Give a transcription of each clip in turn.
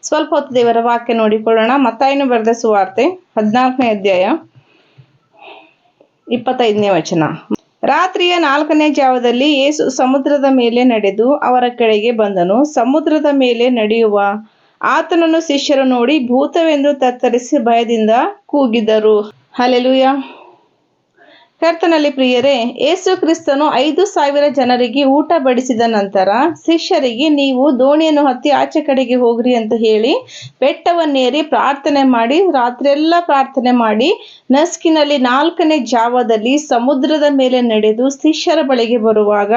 ಸ್ವಲ್ಪ ಹೊತ್ತು ದೇವರ ವಾಕ್ಯ ನೋಡಿಕೊಳ್ಳೋಣ. ಮತ್ತಾಯನು ಬರೆದ ಸುವಾರ್ತೆ 14ನೇ ಅಧ್ಯಾಯ 25ನೇ ವಚನ. ರಾತ್ರಿಯ 4ನೇ ಜಾವದಲ್ಲಿ ಯೇಸು ಸಮುದ್ರದ ಮೇಲೆ ನಡೆದು ಅವರ ಕಡೆಗೆ ಬಂದನು. ಸಮುದ್ರದ ಮೇಲೆ ನಡೆಯುವ ಆತನನ್ನು ಶಿಷ್ಯರು ನೋಡಿ ಭೂತವೆಂದು ತತ್ತರಿಸಿ ಭಯದಿಂದ ಕೂಗಿದರು. ಹಲ್ಲೆಲೂಯಾ. ಕರ್ತನಲ್ಲಿ ಪ್ರಿಯರೇ, ಯೇಸು ಕ್ರಿಸ್ತನು 5,000 ಜನರಿಗೆ ಊಟ ಬಡಿಸಿದ ನಂತರ ಶಿಷ್ಯರಿಗೆ, ನೀವು ದೋಣಿಯನ್ನು ಹತ್ತಿ ಆಚೆ ಕಡೆಗೆ ಹೋಗ್ರಿ ಅಂತ ಹೇಳಿ ಬೆಟ್ಟವನ್ನೇರಿ ಪ್ರಾರ್ಥನೆ ಮಾಡಿ, ರಾತ್ರಿಯೆಲ್ಲ ಪ್ರಾರ್ಥನೆ ಮಾಡಿ ನಸುಕಿನಲ್ಲಿ 4ನೇ ಜಾವದಲ್ಲಿ ಸಮುದ್ರದ ಮೇಲೆ ನಡೆದು ಶಿಷ್ಯರ ಬಳಿಗೆ ಬರುವಾಗ,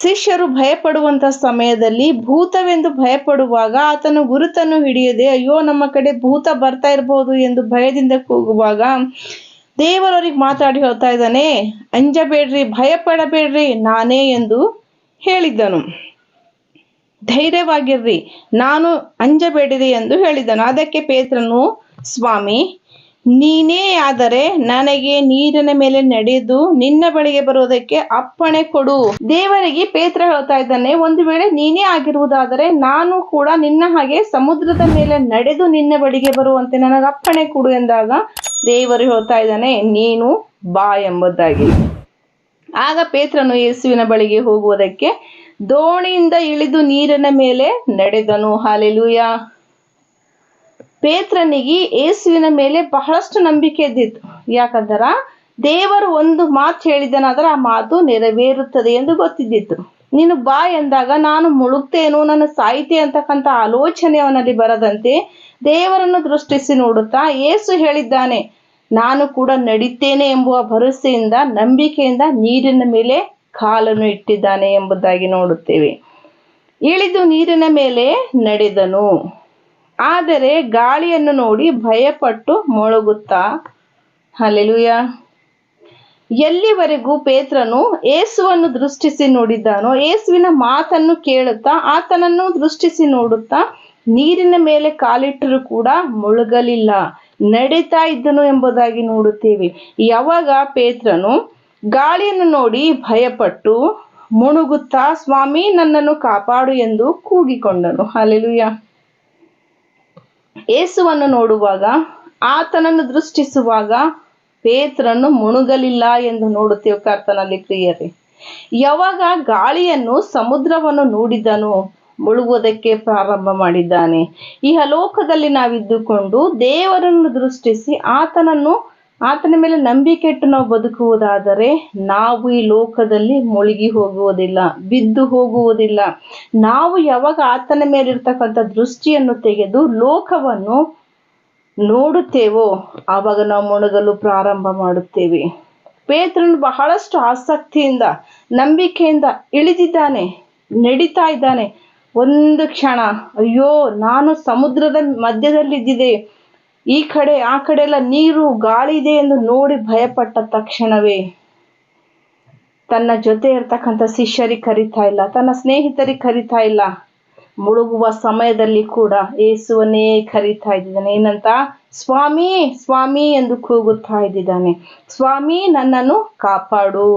ಶಿಷ್ಯರು ಭಯಪಡುವಂತ ಸಮಯದಲ್ಲಿ, ಭೂತವೆಂದು ಭಯಪಡುವಾಗ, ಆತನ ಗುರುತನ್ನು ಹಿಡಿಯದೆ ಅಯ್ಯೋ ನಮ್ಮ ಕಡೆ ಭೂತ ಬರ್ತಾ ಇರಬಹುದು ಎಂದು ಭಯದಿಂದ ಕೂಗುವಾಗ ದೇವರವರಿಗೆ ಮಾತಾಡಿ ಹೇಳ್ತಾ ಇದ್ದಾನೆ, ಅಂಜಬೇಡ್ರಿ, ಭಯಪಡಬೇಡ್ರಿ, ನಾನೇ ಎಂದು ಹೇಳಿದ್ದನು. ಧೈರ್ಯವಾಗಿರ್ರಿ, ನಾನು, ಅಂಜಬೇಡಿರಿ ಎಂದು ಹೇಳಿದನು. ಅದಕ್ಕೆ ಪೇತ್ರನು, ಸ್ವಾಮಿ, ನೀನೇ ಆದರೆ ನನಗೆ ನೀರಿನ ಮೇಲೆ ನಡೆದು ನಿನ್ನ ಬಳಿಗೆ ಬರುವುದಕ್ಕೆ ಅಪ್ಪಣೆ ಕೊಡು. ದೇವರಿಗೆ ಪೇತ್ರ ಹೇಳ್ತಾ ಇದ್ದಾನೆ, ಒಂದು ವೇಳೆ ನೀನೇ ಆಗಿರುವುದಾದರೆ ನಾನು ಕೂಡ ನಿನ್ನ ಹಾಗೆ ಸಮುದ್ರದ ಮೇಲೆ ನಡೆದು ನಿನ್ನ ಬಳಿಗೆ ಬರುವಂತೆ ನನಗೆ ಅಪ್ಪಣೆ ಕೊಡು ಎಂದಾಗ ದೇವರು ಹೇಳ್ತಾ ಇದ್ದಾನೆ, ನೀನು ಬಾ ಎಂಬುದಾಗಿ. ಆಗ ಪೇತ್ರನು ಯೇಸುವಿನ ಬಳಿಗೆ ಹೋಗುವುದಕ್ಕೆ ದೋಣಿಯಿಂದ ಇಳಿದು ನೀರಿನ ಮೇಲೆ ನಡೆದನು. ಹಲ್ಲೆಲೂಯಾ. ಪೇತ್ರನಿಗೆ ಯೇಸುವಿನ ಮೇಲೆ ಬಹಳಷ್ಟು ನಂಬಿಕೆ ಇದ್ದಿತ್ತು. ಯಾಕಂದ್ರ ದೇವರು ಒಂದು ಮಾತು ಹೇಳಿದನಾದ್ರೆ ಆ ಮಾತು ನೆರವೇರುತ್ತದೆ ಎಂದು ಗೊತ್ತಿದ್ದಿತ್ತು. ನೀನು ಬಾ ಎಂದಾಗ ನಾನು ಮುಳುಗ್ತೇನೋ, ನಾನು ಸಾಯ್ತೆ ಅಂತಕ್ಕಂಥ ಆಲೋಚನೆ ಅವನಲ್ಲಿ ಬರದಂತೆ ದೇವರನ್ನು ದೃಷ್ಟಿಸಿ ನೋಡುತ್ತಾ ಯೇಸು ಹೇಳಿದ್ದಾನೆ, ನಾನು ಕೂಡ ನಡೀತೇನೆ ಎಂಬುವ ಭರವಸೆಯಿಂದ, ನಂಬಿಕೆಯಿಂದ ನೀರಿನ ಮೇಲೆ ಕಾಲನ್ನು ಇಟ್ಟಿದ್ದಾನೆ ಎಂಬುದಾಗಿ ನೋಡುತ್ತೇವೆ. ಇಳಿದು ನೀರಿನ ಮೇಲೆ ನಡೆದನು. ಆದರೆ ಗಾಳಿಯನ್ನು ನೋಡಿ ಭಯಪಟ್ಟು ಮುಳುಗುತ್ತಾ. ಹಲ್ಲೆಲೂಯಾ. ಎಲ್ಲಿವರೆಗೂ ಪೇತ್ರನು ಯೇಸುವನ್ನು ದೃಷ್ಟಿಸಿ ನೋಡಿದ್ದಾನೋ, ಯೇಸುವಿನ ಮಾತನ್ನು ಕೇಳುತ್ತಾ ಆತನನ್ನು ದೃಷ್ಟಿಸಿ ನೋಡುತ್ತಾ ನೀರಿನ ಮೇಲೆ ಕಾಲಿಟ್ಟರೂ ಕೂಡ ಮುಳುಗಲಿಲ್ಲ, ನಡೀತಾ ಇದ್ದನು ಎಂಬುದಾಗಿ ನೋಡುತ್ತೇವೆ. ಯಾವಾಗ ಪೇತ್ರನು ಗಾಳಿಯನ್ನು ನೋಡಿ ಭಯಪಟ್ಟು ಮುಳುಗುತ್ತಾ, ಸ್ವಾಮಿ ನನ್ನನ್ನು ಕಾಪಾಡು ಎಂದು ಕೂಗಿಕೊಂಡನು. ಹಲ್ಲೆಲೂಯಾ. ಯೇಸುವನ್ನು ನೋಡುವಾಗ, ಆತನನ್ನು ದೃಷ್ಟಿಸುವಾಗ ಪೇತ್ರನು ಮುಳುಗಲಿಲ್ಲ ಎಂದು ನೋಡುತ್ತೇವೆ. ಕರ್ತನಲ್ಲಿ ಪ್ರಿಯರೇ, ಯಾವಾಗ ಗಾಳಿಯನ್ನು, ಸಮುದ್ರವನ್ನು ನೋಡಿದನು, ಮುಳುಗುವುದಕ್ಕೆ ಪ್ರಾರಂಭ ಮಾಡಿದ್ದಾನೆ. ಈ ಲೋಕದಲ್ಲಿ ನಾವಿದ್ದುಕೊಂಡು ದೇವರನ್ನು ದೃಷ್ಟಿಸಿ ಆತನ ಮೇಲೆ ನಂಬಿಕೆ ಇಟ್ಟು ನಾವು ಬದುಕುವುದಾದರೆ ನಾವು ಈ ಲೋಕದಲ್ಲಿ ಮುಳುಗಿ ಹೋಗುವುದಿಲ್ಲ, ಬಿದ್ದು ಹೋಗುವುದಿಲ್ಲ. ನಾವು ಯಾವಾಗ ಆತನ ಮೇಲಿರ್ತಕ್ಕಂಥ ದೃಷ್ಟಿಯನ್ನು ತೆಗೆದು ಲೋಕವನ್ನು ನೋಡುತ್ತೇವೋ ಆವಾಗ ನಾವು ಮುಳುಗಲು ಪ್ರಾರಂಭ ಮಾಡುತ್ತೇವೆ. ಪೇತ್ರನು ಬಹಳಷ್ಟು ಆಸಕ್ತಿಯಿಂದ, ನಂಬಿಕೆಯಿಂದ ಇಳಿದಿದ್ದಾನೆ, ನಡೀತಾ ಇದ್ದಾನೆ. ಒಂದು ಕ್ಷಣ, ಅಯ್ಯೋ ನಾನು ಸಮುದ್ರದ ಮಧ್ಯದಲ್ಲಿದ್ದಿದೆ, ಈ ಕಡೆ ಆ ಕಡೆ ಎಲ್ಲ ನೀರು, ಗಾಳಿ ಇದೆ ಎಂದು ನೋಡಿ ಭಯಪಟ್ಟ ತಕ್ಷಣವೇ ತನ್ನ ಜೊತೆ ಇರ್ತಕ್ಕಂಥ ಶಿಷ್ಯರಿಗೆ ಕರಿತಾ ಇಲ್ಲ, ತನ್ನ ಸ್ನೇಹಿತರಿಗೆ ಕರಿತಾ ಇಲ್ಲ. ಮುಳುಗುವ ಸಮಯದಲ್ಲಿ ಕೂಡ ಯೇಸುವನ್ನೇ ಕರೀತಾ ಇದ್ದಾನೆ. ಏನಂತ? ಸ್ವಾಮಿ, ಸ್ವಾಮಿ ಎಂದು ಕೂಗುತ್ತಾ ಇದ್ದಾನೆ. ಸ್ವಾಮಿ ನನ್ನನ್ನು ಕಾಪಾಡು.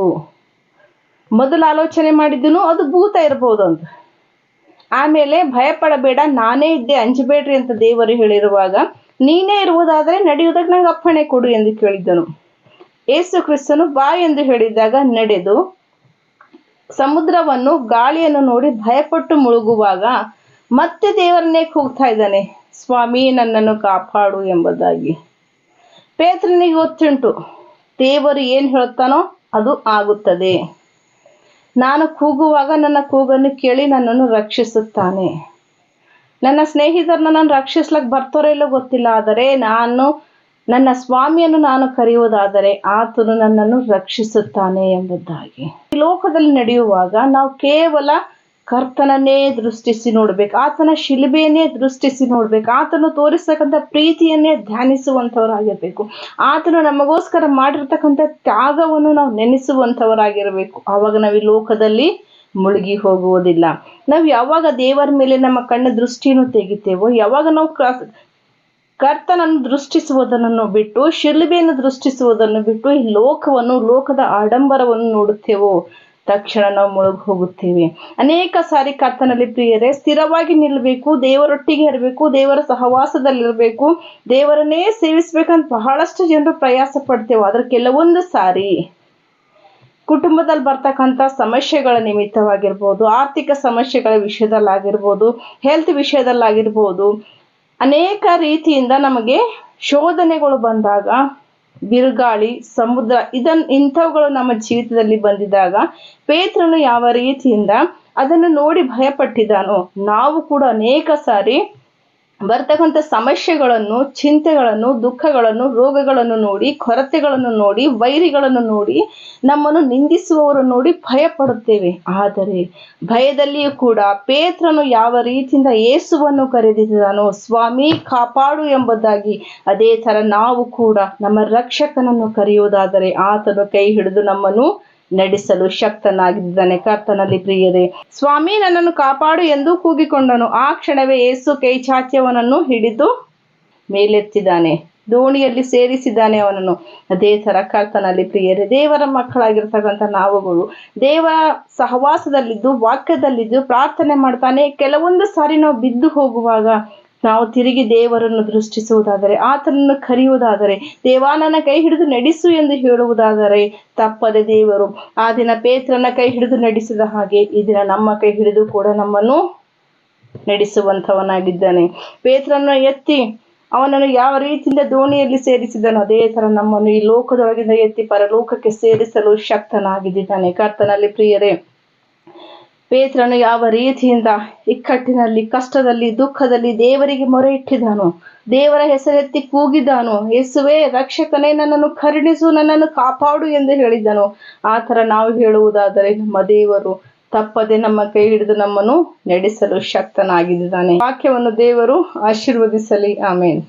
ಮೊದಲು ಆಲೋಚನೆ ಮಾಡಿದ್ದನು ಅದು ಭೂತ ಇರಬಹುದು ಅಂತ. ಆಮೇಲೆ ಭಯಪಡಬೇಡ, ನಾನೇ ಇದ್ದೆ, ಅಂಜಬೇಡ್ರಿ ಅಂತ ದೇವರು ಹೇಳಿರುವಾಗ, ನೀನೇ ಇರುವುದಾದರೆ ನಡೆಯುವುದಕ್ಕೆ ನಂಗೆ ಅಪ್ಪಣೆ ಕೊಡು ಎಂದು ಕೇಳಿದ್ದನು. ಯೇಸು ಕ್ರಿಸ್ತನು ಬಾ ಎಂದು ಹೇಳಿದಾಗ ನಡೆದು ಸಮುದ್ರವನ್ನು, ಗಾಳಿಯನ್ನು ನೋಡಿ ಭಯಪಟ್ಟು ಮುಳುಗುವಾಗ ಮತ್ತೆ ದೇವರನ್ನೇ ಕೂಗ್ತಾ ಇದ್ದಾನೆ, ಸ್ವಾಮಿ ನನ್ನನ್ನು ಕಾಪಾಡು ಎಂಬುದಾಗಿ. ಪೇತ್ರನಿಗೆ ಗೊತ್ತುಂಟು, ದೇವರು ಏನು ಹೇಳ್ತಾನೋ ಅದು ಆಗುತ್ತದೆ. ನಾನು ಕೂಗುವಾಗ ನನ್ನ ಕೂಗನ್ನು ಕೇಳಿ ನನ್ನನ್ನು ರಕ್ಷಿಸುತ್ತಾನೆ. ನನ್ನ ಸ್ನೇಹಿತರು ನನ್ನನ್ನು ರಕ್ಷಿಸ್ಲಕ್ಕೆ ಬರ್ತಾರೋ ಇಲ್ಲೋ ಗೊತ್ತಿಲ್ಲ, ಆದರೆ ನನ್ನ ಸ್ವಾಮಿಯನ್ನು ನಾನು ಕರೆಯುವುದಾದರೆ ಆತನು ನನ್ನನ್ನು ರಕ್ಷಿಸುತ್ತಾನೆ ಎಂಬುದಾಗಿ. ಈ ಲೋಕದಲ್ಲಿ ನಡೆಯುವಾಗ ನಾವು ಕೇವಲ ಕರ್ತನನ್ನೇ ದೃಷ್ಟಿಸಿ ನೋಡ್ಬೇಕು, ಆತನ ಶಿಲುಬೆಯನ್ನೇ ದೃಷ್ಟಿಸಿ ನೋಡ್ಬೇಕು, ಆತನು ತೋರಿಸ್ತಕ್ಕಂಥ ಪ್ರೀತಿಯನ್ನೇ ಧ್ಯಾನಿಸುವಂಥವರಾಗಿರ್ಬೇಕು, ಆತನು ನಮಗೋಸ್ಕರ ಮಾಡಿರ್ತಕ್ಕಂಥ ತ್ಯಾಗವನ್ನು ನಾವು ನೆನೆಸುವಂಥವರಾಗಿರಬೇಕು. ಆವಾಗ ನಾವು ಈ ಲೋಕದಲ್ಲಿ ಮುಳುಗಿ ಹೋಗುವುದಿಲ್ಲ. ನಾವು ಯಾವಾಗ ದೇವರ ಮೇಲೆ ನಮ್ಮ ಕಣ್ಣ ದೃಷ್ಟಿಯನ್ನು ತೆಗಿತೇವೋ, ಯಾವಾಗ ನಾವು ಕರ್ತನನ್ನು ದೃಷ್ಟಿಸುವುದನ್ನು ಬಿಟ್ಟು, ಶಿಲುಬೆಯನ್ನು ದೃಷ್ಟಿಸುವುದನ್ನು ಬಿಟ್ಟು ಈ ಲೋಕದ ಆಡಂಬರವನ್ನು ನೋಡುತ್ತೇವೋ, ತಕ್ಷಣ ನಾವು ಮುಳುಗಿ ಹೋಗುತ್ತೇವೆ. ಅನೇಕ ಸಾರಿ ಕರ್ತನಲ್ಲಿ ಪ್ರಿಯರೇ ಸ್ಥಿರವಾಗಿ ನಿಲ್ಲಬೇಕು, ದೇವರೊಟ್ಟಿಗೆ ಇರಬೇಕು, ದೇವರ ಸಹವಾಸದಲ್ಲಿರಬೇಕು, ದೇವರನ್ನೇ ಸೇವಿಸ್ಬೇಕಂತ ಬಹಳಷ್ಟು ಜನರು ಪ್ರಯಾಸ ಪಡ್ತೇವೆ. ಆದ್ರೆ ಕೆಲವೊಂದು ಸಾರಿ ಕುಟುಂಬದಲ್ಲಿ ಬರ್ತಕ್ಕಂಥ ಸಮಸ್ಯೆಗಳ ನಿಮಿತ್ತವಾಗಿರ್ಬೋದು, ಆರ್ಥಿಕ ಸಮಸ್ಯೆಗಳ ವಿಷಯದಲ್ಲಾಗಿರ್ಬೋದು, ಹೆಲ್ತ್ ವಿಷಯದಲ್ಲಾಗಿರ್ಬೋದು, ಅನೇಕ ರೀತಿಯಿಂದ ನಮಗೆ ಶೋಧನೆಗಳು ಬಂದಾಗ, ಬಿರುಗಾಳಿ, ಸಮುದ್ರ ಇಂಥವುಗಳು ನಮ್ಮ ಜೀವಿತದಲ್ಲಿ ಬಂದಿದ್ದಾಗ ಪೇತ್ರನು ಯಾವ ರೀತಿಯಿಂದ ಅದನ್ನು ನೋಡಿ ಭಯಪಟ್ಟಿದ್ದಾನೋ, ನಾವು ಕೂಡ ಅನೇಕ ಸಾರಿ ಬರ್ತಕ್ಕಂಥ ಸಮಸ್ಯೆಗಳನ್ನು, ಚಿಂತೆಗಳನ್ನು, ದುಃಖಗಳನ್ನು, ರೋಗಗಳನ್ನು ನೋಡಿ, ಕೊರತೆಗಳನ್ನು ನೋಡಿ, ವೈರಿಗಳನ್ನು ನೋಡಿ, ನಮ್ಮನ್ನು ನಿಂದಿಸುವವರು ನೋಡಿ ಭಯ ಪಡುತ್ತೇವೆ. ಆದರೆ ಭಯದಲ್ಲಿಯೂ ಕೂಡ ಪೇತ್ರನು ಯಾವ ರೀತಿಯಿಂದ ಯೇಸುವನ್ನು ಕರೆದಿದ್ದಾನೋ, ಸ್ವಾಮಿ ಕಾಪಾಡು ಎಂಬುದಾಗಿ, ಅದೇ ತರ ನಾವು ಕೂಡ ನಮ್ಮ ರಕ್ಷಕನನ್ನು ಕರೆಯುವುದಾದರೆ ಆತನು ಕೈ ಹಿಡಿದು ನಮ್ಮನ್ನು ನಡೆಸಲು ಶಕ್ತನಾಗಿದ್ದಾನೆ. ಕರ್ತನಲ್ಲಿ ಪ್ರಿಯರೇ, ಸ್ವಾಮಿ ನನ್ನನ್ನು ಕಾಪಾಡು ಎಂದು ಕೂಗಿಕೊಂಡನು. ಆ ಕ್ಷಣವೇ ಯೇಸು ಕೈ ಚಾಚಿ ಅವನನ್ನು ಹಿಡಿದು ಮೇಲೆತ್ತಿದ್ದಾನೆ, ದೋಣಿಯಲ್ಲಿ ಸೇರಿಸಿದ್ದಾನೆ ಅವನನ್ನು. ಅದೇ ತರ ಕರ್ತನಲ್ಲಿ ಪ್ರಿಯರೇ, ದೇವರ ಮಕ್ಕಳಾಗಿರ್ತಕ್ಕಂಥ ನಾವುಗಳು ದೇವರ ಸಹವಾಸದಲ್ಲಿದ್ದು, ವಾಕ್ಯದಲ್ಲಿದ್ದು ಪ್ರಾರ್ಥನೆ ಮಾಡ್ತಾನೆ ಕೆಲವೊಂದು ಸಾರಿ ನಾವು ಬಿದ್ದು ಹೋಗುವಾಗ ನಾವು ತಿರುಗಿ ದೇವರನ್ನು ದೃಷ್ಟಿಸುವುದಾದರೆ, ಆತನನ್ನು ಕರೆಯುವುದಾದರೆ, ದೇವ ನನ್ನ ಕೈ ಹಿಡಿದು ನಡೆಸು ಎಂದು ಹೇಳುವುದಾದರೆ ತಪ್ಪದೆ ದೇವರು ಆ ದಿನ ಪೇತ್ರನ ಕೈ ಹಿಡಿದು ನಡೆಸಿದ ಹಾಗೆ ಈ ದಿನ ನಮ್ಮ ಕೈ ಹಿಡಿದು ಕೂಡ ನಮ್ಮನ್ನು ನಡೆಸುವಂಥವನಾಗಿದ್ದಾನೆ. ಪೇತ್ರನ ಎತ್ತಿ ಅವನನ್ನು ಯಾವ ರೀತಿಯಿಂದ ದೋಣಿಯಲ್ಲಿ ಸೇರಿಸಿದನು, ಅದೇ ತರ ನಮ್ಮನ್ನು ಈ ಲೋಕದೊಳಗಿಂದ ಎತ್ತಿ ಪರಲೋಕಕ್ಕೆ ಸೇರಿಸಲು ಶಕ್ತನಾಗಿದ್ದಾನೆ. ಕರ್ತನಲ್ಲಿ ಪ್ರಿಯರೇ, ಪೇತ್ರನು ಯಾವ ರೀತಿಯಿಂದ ಇಕ್ಕಟ್ಟಿನಲ್ಲಿ, ಕಷ್ಟದಲ್ಲಿ, ದುಃಖದಲ್ಲಿ ದೇವರಿಗೆ ಮೊರೆ ಇಟ್ಟಿದ್ದಾನೋ, ದೇವರ ಹೆಸರೆತ್ತಿ ಕೂಗಿದ್ದಾನೋ, ಯೇಸುವೇ ರಕ್ಷಕನೇ ನನ್ನನ್ನು ಕರುಣಿಸು, ನನ್ನನ್ನು ಕಾಪಾಡು ಎಂದು ಹೇಳಿದ್ದನು. ಆ ತರ ನಾವು ಹೇಳುವುದಾದರೆ ನಮ್ಮ ದೇವರು ತಪ್ಪದೆ ನಮ್ಮ ಕೈ ಹಿಡಿದು ನಮ್ಮನ್ನು ನಡೆಸಲು ಶಕ್ತನಾಗಿದ್ದಾನೆ. ವಾಕ್ಯವನ್ನು ದೇವರು ಆಶೀರ್ವದಿಸಲಿ. ಆಮೇನ್.